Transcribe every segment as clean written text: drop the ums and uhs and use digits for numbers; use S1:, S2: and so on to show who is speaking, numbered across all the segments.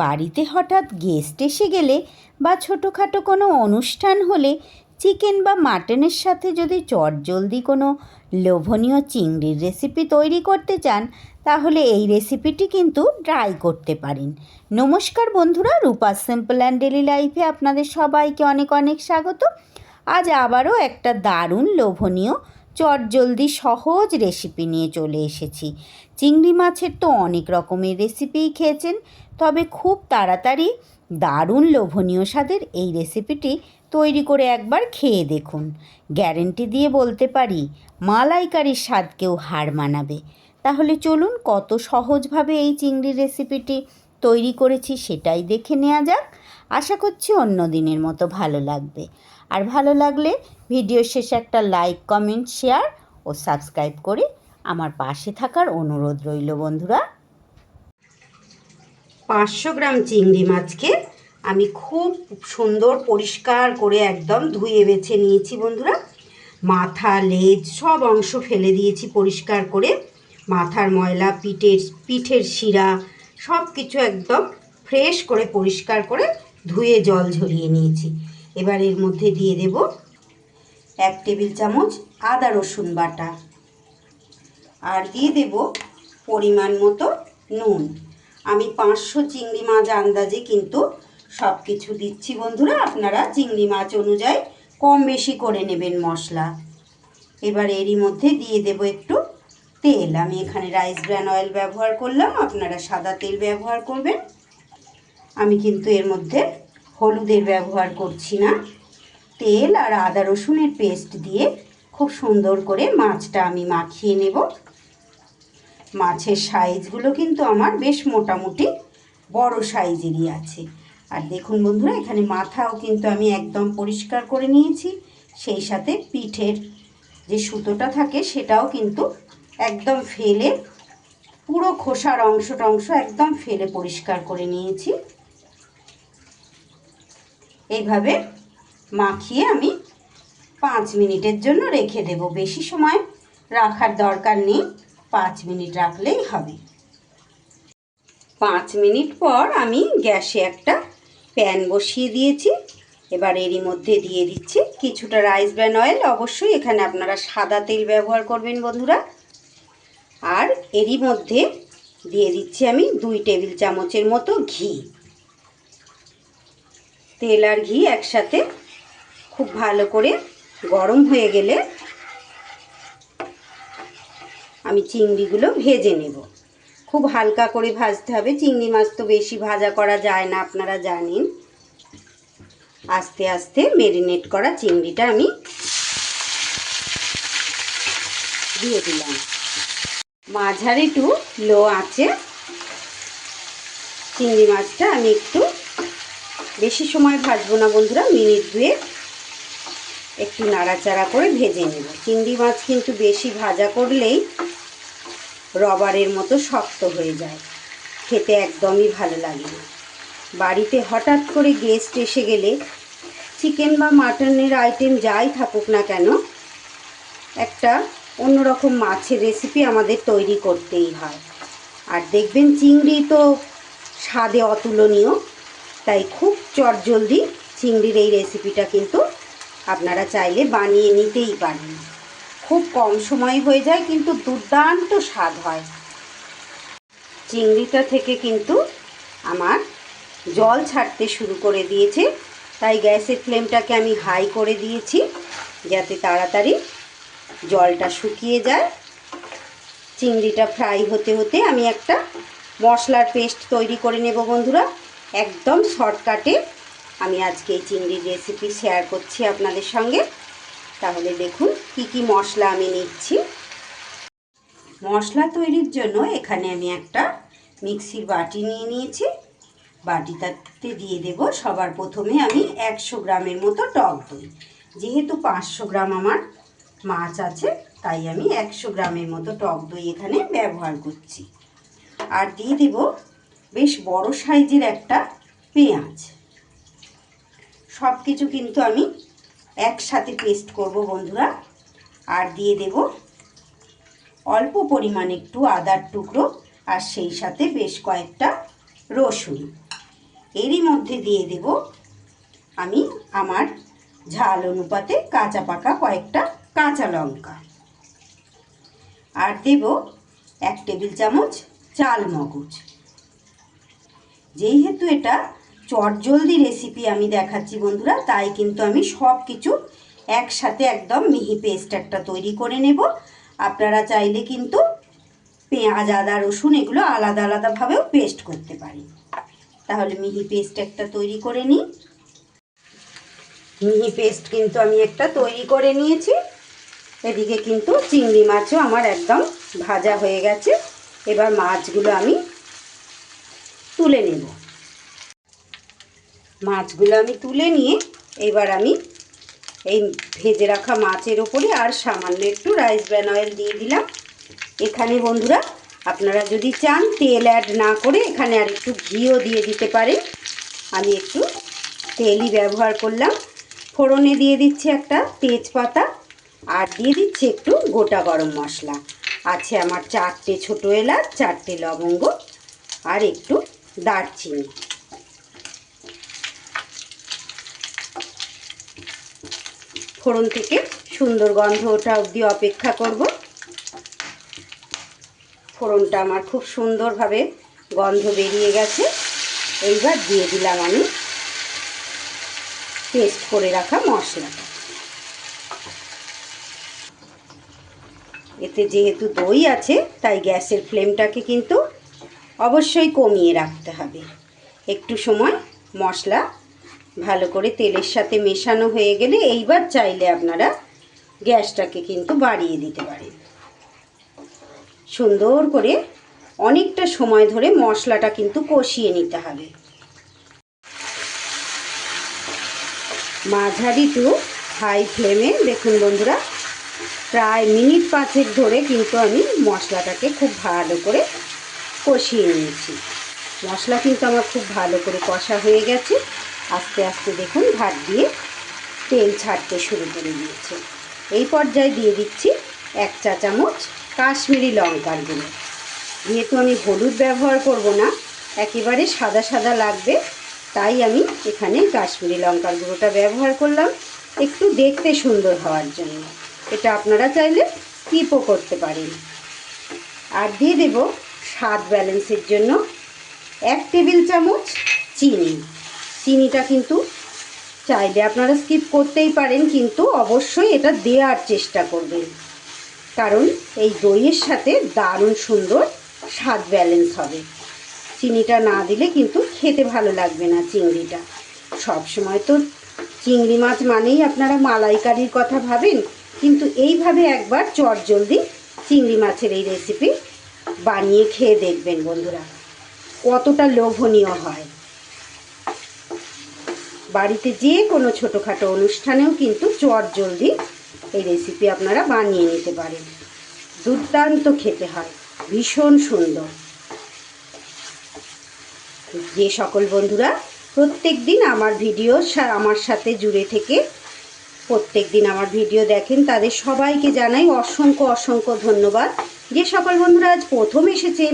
S1: বাড়িতে হঠাৎ গেস্ট এসে গেলে বা ছোটোখাটো কোনো অনুষ্ঠান হলে চিকেন বা মাটনের সাথে যদি চটজলদি কোনো লোভনীয় চিংড়ির রেসিপি তৈরি করতে চান তাহলে এই রেসিপিটি কিন্তু ট্রাই করতে পারেন। নমস্কার বন্ধুরা, রূপাস সিম্পল অ্যান্ড ডেলি লাইফে আপনাদের সবাইকে অনেক অনেক স্বাগত। আজ আবারও একটা দারুণ লোভনীয় চটজলদি সহজ রেসিপি নিয়ে চলে এসেছি। চিংড়ি মাছের তো অনেক রকমের রেসিপিই খেয়েছেন, তবে খুব তাড়াতাড়ি দারুণ লোভনীয় স্বাদের এই রেসিপিটি তৈরি করে একবার খেয়ে দেখুন। গ্যারেন্টি দিয়ে বলতে পারি মালাইকারির স্বাদকেও হার মানাবে। তাহলে চলুন কত সহজভাবে এই চিংড়ির রেসিপিটি তৈরি করেছি সেটাই দেখে নেওয়া যাক। আশা করছি অন্য দিনের মতো ভালো লাগবে। আর ভালো লাগলে ভিডিও শেষে একটা লাইক, কমেন্ট, শেয়ার ও সাবস্ক্রাইব করে আমার পাশে থাকার অনুরোধ রইল বন্ধুরা। 500 গ্রাম চিংড়ি মাছকে আমি খুব সুন্দর পরিষ্কার করে একদম ধুয়ে বেছে নিয়েছি বন্ধুরা। মাথা, লেজ সব অংশ ফেলে দিয়েছি পরিষ্কার করে। মাথার ময়লা, পিঠের শিরা সব কিছু একদম ফ্রেশ করে পরিষ্কার করে ধুয়ে জল ঝরিয়ে নিয়েছি। এবার এর মধ্যে দিয়ে দেব 1 টেবিল চামচ আদা রসুন বাটা, আর দিয়ে দেব পরিমাণ মতো নুন। আমি 500 চিংড়ি মাছ আন্দাজে কিন্তু সব কিছু দিচ্ছি বন্ধুরা, আপনারা চিংড়ি মাছ অনুযায়ী কম বেশি করে নেবেন মশলা। এবার এরই মধ্যে দিয়ে দেব একটু তেল। আমি এখানে রাইস ব্র্যান অয়েল ব্যবহার করলাম, আপনারা সাদা তেল ব্যবহার করবেন। আমি কিন্তু এর মধ্যে হলুদের ব্যবহার করছি না। তেল আর আদা রসুনের পেস্ট দিয়ে খুব সুন্দর করে মাছটা আমি মাখিয়ে নেব। মাছের সাইজগুলো কিন্তু আমার বেশ মোটামুটি বড় সাইজেরই আছে। আর দেখুন বন্ধুরা, এখানে মাথাও কিন্তু আমি একদম পরিষ্কার করে নিয়েছি, সেই সাথে পিঠের যে সুতোটা থাকে সেটাও কিন্তু একদম ফেলে, পুরো খোসার অংশ একদম ফেলে পরিষ্কার করে নিয়েছি। এইভাবে মাখিয়ে আমি 5 মিনিটের জন্য রেখে দেব। বেশি সময় রাখার দরকার নেই, 5 মিনিট রাখলেই হবে। 5 মিনিট পর আমি গ্যাসে একটা প্যান বসিয়ে দিয়েছি। এবার এরই মধ্যে দিয়ে দিচ্ছি কিছুটা রাইস ব্র্যান অয়েল। অবশ্যই এখানে আপনারা সাদা তেল ব্যবহার করবেন বন্ধুরা। আর এরই মধ্যে দিয়ে দিচ্ছি আমি 2 টেবিল চামচের মতো ঘি। তেল আর ঘি একসাথে খুব ভালো করে গরম হয়ে গেলে আমি চিংড়িগুলো ভেজে নেব। খুব হালকা করে ভাজতে হবে, চিংড়ি মাছ তো বেশি ভাজা করা যায় না, আপনারা জানেন। আস্তে আস্তে ম্যারিনেট করা চিংড়িটা আমি দিয়ে দিলাম। মাঝারি টু লো আঁচে চিংড়ি মাছটা আমি একটু বেশি সময় ভাজবো না বন্ধুরা, মিনিট 2 একটু নাড়াচাড়া করে ভেজে নেব। চিংড়ি মাছ কিন্তু বেশি ভাজা করলেই রবারের মতো শক্ত হয়ে যায়, খেতে একদমই ভালো লাগে না। বাড়িতে হঠাৎ করে গেস্ট এসে গেলে চিকেন বা মাটনের আইটেম যাই থাকুক না কেন, একটা অন্যরকম মাছের রেসিপি আমাদের তৈরি করতেই হয়। আর দেখবেন চিংড়ি তো স্বাদে অতুলনীয়, তাই খুব চটজলদি চিংড়ির এই রেসিপিটা কিন্তু আপনারা চাইলে বানিয়ে নিতেই পারেন। খুব কম সময় হয়ে যায় কিন্তু দুর্দান্ত স্বাদ হয়। চিংড়িটা থেকে কিন্তু আমার জল ছাড়তে শুরু করে দিয়েছে, তাই গ্যাসের ফ্লেমটাকে আমি হাই করে দিয়েছি যাতে তাড়াতাড়ি জলটা শুকিয়ে যায়। চিংড়িটা ফ্রাই হতে হতে আমি একটা মশলার পেস্ট তৈরি করে নেব বন্ধুরা। একদম শর্টকাটে আমি আজকে এই চিংড়ির রেসিপি শেয়ার করছি আপনাদের সঙ্গে। তাহলে দেখুন কি কি মশলা আমি নিচ্ছি। মশলা তৈরির জন্য এখানে আমি একটা মিক্সির বাটি নিয়ে নিয়েছি। বাটিটাতে দিয়ে দেব সবার প্রথমে আমি 100 গ্রামের মতো টক দই। যেহেতু 500 গ্রাম আমার মাছ আছে, তাই আমি 100 গ্রামের মতো টক দই এখানে ব্যবহার করছি। আর দিয়ে দেব বেশ বড় সাইজের একটা পেঁয়াজ। সব কিছু কিন্তু আমি একসাথে পেস্ট করব বন্ধুরা। আর দিয়ে দেব অল্প পরিমাণ একটু আদার টুকরো, আর সেই সাথে বেশ কয়েকটা রসুন। এরই মধ্যে দিয়ে দেব আমি আমার ঝাল অনুপাতে কাঁচা পাকা কয়েকটা কাঁচা লঙ্কা, আর দেব 1 টেবিল চামচ চাল মগজ। যেহেতু এটা চটজলদি রেসিপি আমি দেখাচ্ছি বন্ধুরা, তাই কিন্তু আমি সব কিছু একসাথে একদম মিহি পেস্ট একটা তৈরি করে নেব। আপনারা চাইলে কিন্তু পেঁয়াজ, আদা, রসুন এগুলো আলাদা আলাদাভাবেও পেস্ট করতে পারেন। তাহলে মিহি পেস্ট একটা তৈরি করে নিই। মিহি পেস্ট কিন্তু আমি একটা তৈরি করে নিয়েছি। এদিকে কিন্তু চিংড়ি মাছও আমার একদম ভাজা হয়ে গেছে। এবার মাছগুলো আমি তুলে নেব। মাছগুলো আমি তুলে নিয়ে এবার আমি এই ভেজে রাখা মাছের ওপরে আর সামান্য একটু রাইস ব্র্যান অয়েল দিয়ে দিলাম। এখানে বন্ধুরা আপনারা যদি চান তেল অ্যাড না করে এখানে আর একটু ঘিও দিয়ে দিতে পারেন। আমি একটু তেলই ব্যবহার করলাম। ফোড়নে দিয়ে দিচ্ছি একটা তেজপাতা, আর দিয়ে দিচ্ছি একটু গোটা গরম মশলা। আছে আমার 4টে ছোটো এলাচ, 4টে লবঙ্গ, আর একটু দারচিনি। ফোড়ন থেকে সুন্দর গন্ধ ওঠা অবধি অপেক্ষা করব। ফোড়নটা আমার খুব সুন্দরভাবে গন্ধ বেরিয়ে গেছে। এইবার দিয়ে দিলাম আমি পেস্ট করে রাখা মশলাটা। এতে যেহেতু দই আছে তাই গ্যাসের ফ্লেমটাকে কিন্তু অবশ্যই কমিয়ে রাখতে হবে। একটু সময় মশলা ভালো করে তেলের সাথে মেশানো হয়ে গেলে এইবার চাইলে আপনারা গ্যাসটাকে কিন্তু বাড়িয়ে দিতে পারেন। সুন্দর করে অনেকটা সময় ধরে মশলাটা কিন্তু কষিয়ে নিতে হবে। মাঝারি টু হাই ফ্লেমে দেখুন বন্ধুরা, প্রায় মিনিট 5 ধরে কিন্তু আমি মশলাটাকে খুব ভালো করে কষিয়ে নিয়েছি। মশলা কিন্তু আমার খুব ভালো করে কষা হয়ে গেছে। আস্তে আস্তে দেখুন ভাত দিয়ে তেল ছাড়তে শুরু করে দিয়েছে। এই পর্যায়ে দিয়ে দিচ্ছি 1 চা চামচ কাশ্মীরি লঙ্কার গুঁড়ো। যেহেতু আমি হলুদ ব্যবহার করব না, একেবারে সাদা সাদা লাগবে, তাই আমি এখানে কাশ্মীরি লঙ্কার গুঁড়োটা ব্যবহার করলাম একটু দেখতে সুন্দর হওয়ার জন্য। এটা আপনারা চাইলে স্কিপও করতে পারেন। আর দিয়ে দেব স্বাদ ব্যালেন্সের জন্য 1 টেবিল চামচ চিনি। চিনিটা কিন্তু চাইলে আপনারা স্কিপ করতেই পারেন, কিন্তু অবশ্যই এটা দেওয়ার চেষ্টা করবেন, কারণ এই দইয়ের সাথে দারুণ সুন্দর স্বাদ ব্যালেন্স হবে। চিনিটা না দিলে কিন্তু খেতে ভালো লাগবে না চিংড়িটা। সব সময় তো চিংড়ি মাছ মানেই আপনারা মালাইকারির কথা ভাবেন, কিন্তু এইভাবে একবার চটজলদি চিংড়ি মাছের এই রেসিপি বানিয়ে খেয়ে দেখবেন বন্ধুরা, কতটা লোভনীয় হয়। বাড়িতে যে কোনো ছোটোখাটো অনুষ্ঠানেও কিন্তু চটজলদি এই রেসিপি আপনারা বানিয়ে নিতে পারেন। দুর্দান্ত খেতে হয়, ভীষণ সুন্দর। যে সকল বন্ধুরা প্রত্যেক দিন আমার ভিডিও আমার সাথে জুড়ে থেকে প্রত্যেক দিন আমার ভিডিও দেখেন, তাদের সবাইকে জানাই অসংখ্য অসংখ্য ধন্যবাদ। যে সকল বন্ধুরা আজ প্রথম এসেছেন,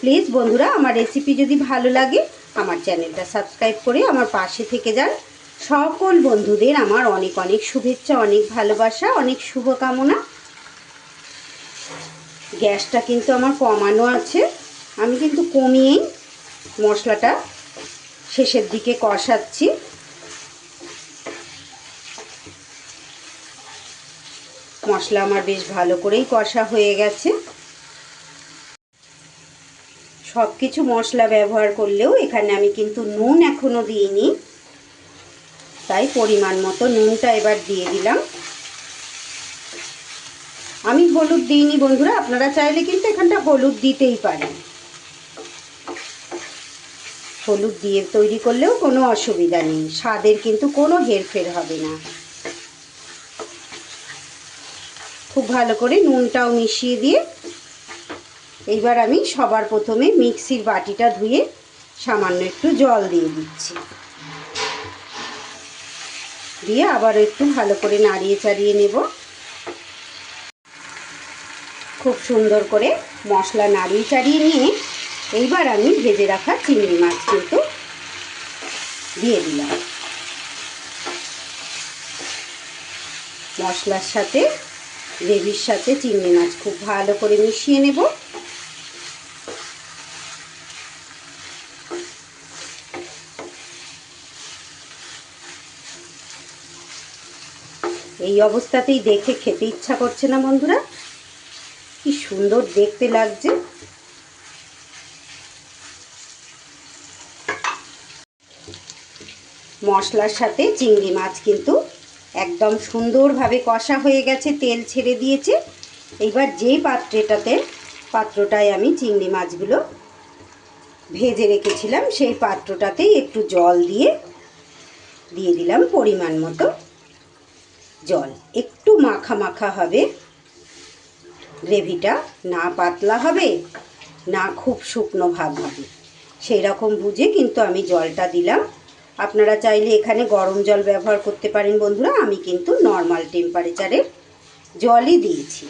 S1: প্লিজ বন্ধুরা আমার রেসিপি যদি ভালো লাগে আমার চ্যানেলটা সাবস্ক্রাইব করে আমার পাশে থেকে যান। সকল বন্ধুদের আমার অনেক অনেক শুভেচ্ছা, অনেক ভালোবাসা, অনেক শুভকামনা। গ্যাসটা কিন্তু আমার কমানো আছে, আমি কিন্তু কমিয়েই মশলাটা শেষের দিকে কষাচ্ছি। মশলা আমার বেশ ভালো করেই কষা হয়ে গেছে। সব কিছু মশলা ব্যবহার করলেও এখানে আমি কিন্তু নুন এখনও দিইনি, তাই পরিমাণ মতো নুনটা এবার দিয়ে দিলাম। আমি হলুদ দিইনি বন্ধুরা, আপনারা চাইলে কিন্তু এখানটা হলুদ দিতেই পারেন। হলুদ দিয়ে তৈরি করলেও কোনো অসুবিধা নেই, স্বাদের কিন্তু কোনো হেরফের হবে না। খুব ভালো করে নুনটাও মিশিয়ে দিয়ে এইবার আমি সবার প্রথমে মিক্সির বাটিটা ধুয়ে সামান্য একটু জল দিয়ে দিচ্ছি। দিয়ে আবার একটু ভালো করে নাড়িয়ে চাড়িয়ে নেব। খুব সুন্দর করে মশলা নাড়িয়ে চাড়িয়ে নিয়ে এইবার আমি ভেজে রাখা চিংড়ি মাছ কিন্তু দিয়ে দিলাম। মশলার সাথে গ্রেভির সাথে চিংড়ি মাছ খুব ভালো করে মিশিয়ে নেব। এই অবস্থাতেই দেখে খেতে ইচ্ছা করছে না বন্ধুরা? কি সুন্দর দেখতে লাগছে। মশলার সাথে চিংড়ি মাছ কিন্তু একদম সুন্দরভাবে কষা হয়ে গেছে, তেল ছেড়ে দিয়েছে। এইবার যেই পাত্রটায় আমি চিংড়ি মাছগুলো ভেজে রেখেছিলাম সেই পাত্রটাতেই একটু জল দিয়ে দিলাম পরিমাণ মতো জল। একটু মাখা মাখা হবে গ্রেভিটা, না পাতলা হবে না খুব শুকনো ভাব হবে, সেই রকম বুঝে কিন্তু আমি জলটা দিলাম। আপনারা চাইলে এখানে গরম জল ব্যবহার করতে পারেন বন্ধুরা, আমি কিন্তু নর্মাল টেম্পারেচারের জলই দিয়েছি।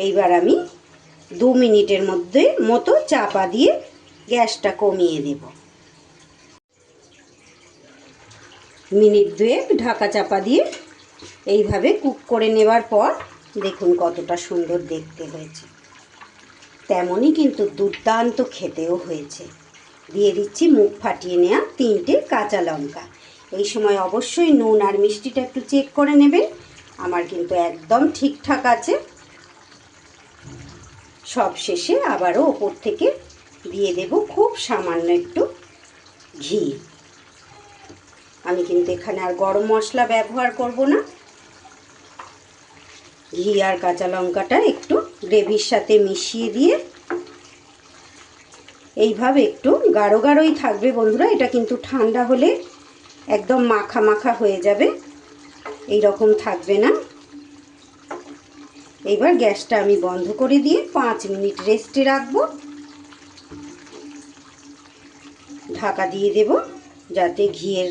S1: এইবার আমি 2 মিনিটের মতো চাপা দিয়ে গ্যাসটা কমিয়ে দেব। মিনিট 2 ঢাকা চাপা দিয়ে এইভাবে কুক করে নেবার পর দেখুন কতটা সুন্দর দেখতে হয়েছে, তেমনই কিন্তু দুর্দান্ত খেতেও হয়েছে। দিয়ে দিচ্ছি মুখ ফাটিয়ে নেওয়া 3টে কাঁচা লঙ্কা। এই সময় অবশ্যই নুন আর মিষ্টিটা একটু চেক করে নেবেন, আমার কিন্তু একদম ঠিকঠাক আছে। সব শেষে আবারও ওপর থেকে দিয়ে দেব খুব সামান্য একটু ঘি। আমি কিন্তু এখানে আর গরম মশলা ব্যবহার করব না। ঘি আর কাঁচা লঙ্কাটা একটু গ্রেভির সাথে মিশিয়ে দিয়ে এইভাবে একটু গাঢ় গাঢ়ই থাকবে বন্ধুরা, এটা কিন্তু ঠান্ডা হলে একদম মাখা মাখা হয়ে যাবে, এই রকম থাকবে না। এইবার গ্যাসটা আমি বন্ধ করে দিয়ে 5 মিনিট রেস্টে রাখবো। ঢাকা দিয়ে দেব যাতে ঘিয়ের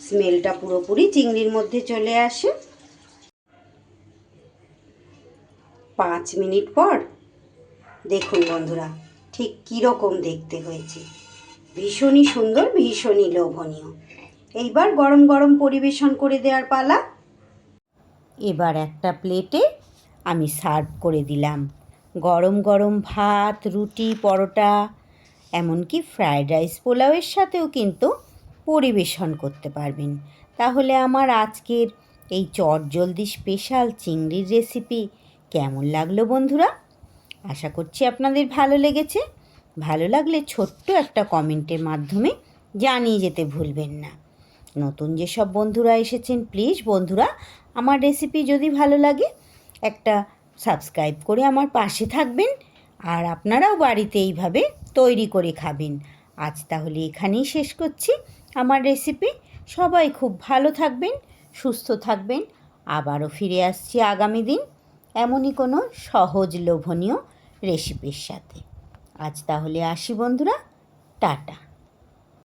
S1: স্মেলটা পুরোপুরি চিংড়ির মধ্যে চলে আসে। 5 মিনিট পর দেখুন বন্ধুরা ঠিক কীরকম দেখতে হয়েছে, ভীষণই সুন্দর, ভীষণই লোভনীয়। এইবার গরম গরম পরিবেশন করে দেওয়ার পালা। এবার একটা প্লেটে আমি সার্ভ করে দিলাম। গরম গরম ভাত, রুটি, পরোটা, এমনকি ফ্রায়েড রাইস, পোলাওয়ের সাথেও কিন্তু পরিবেশন করতে পারবেন। তাহলে আমার আজকের এই চটজলদি স্পেশাল চিংড়ির রেসিপি কেমন লাগলো বন্ধুরা? আশা করছি আপনাদের ভালো লেগেছে। ভালো লাগলে ছোট্ট একটা কমেন্টের মাধ্যমে জানিয়ে যেতে ভুলবেন না। নতুন যেসব বন্ধুরা এসেছেন প্লিজ বন্ধুরা, আমার রেসিপি যদি ভালো লাগে একটা সাবস্ক্রাইব করে আমার পাশে থাকবেন, আর আপনারাও বাড়িতে এইভাবে তৈরি করে খাবেন। আজ তাহলে এখানেই শেষ করছি আমার রেসিপি। সবাই খুব ভালো থাকবেন, সুস্থ থাকবেন। আবারও ফিরে আসছি আগামী দিন এমনই কোনো সহজ লোভনীয় রেসিপির সাথে। আজ তাহলে আসি বন্ধুরা, টাটা।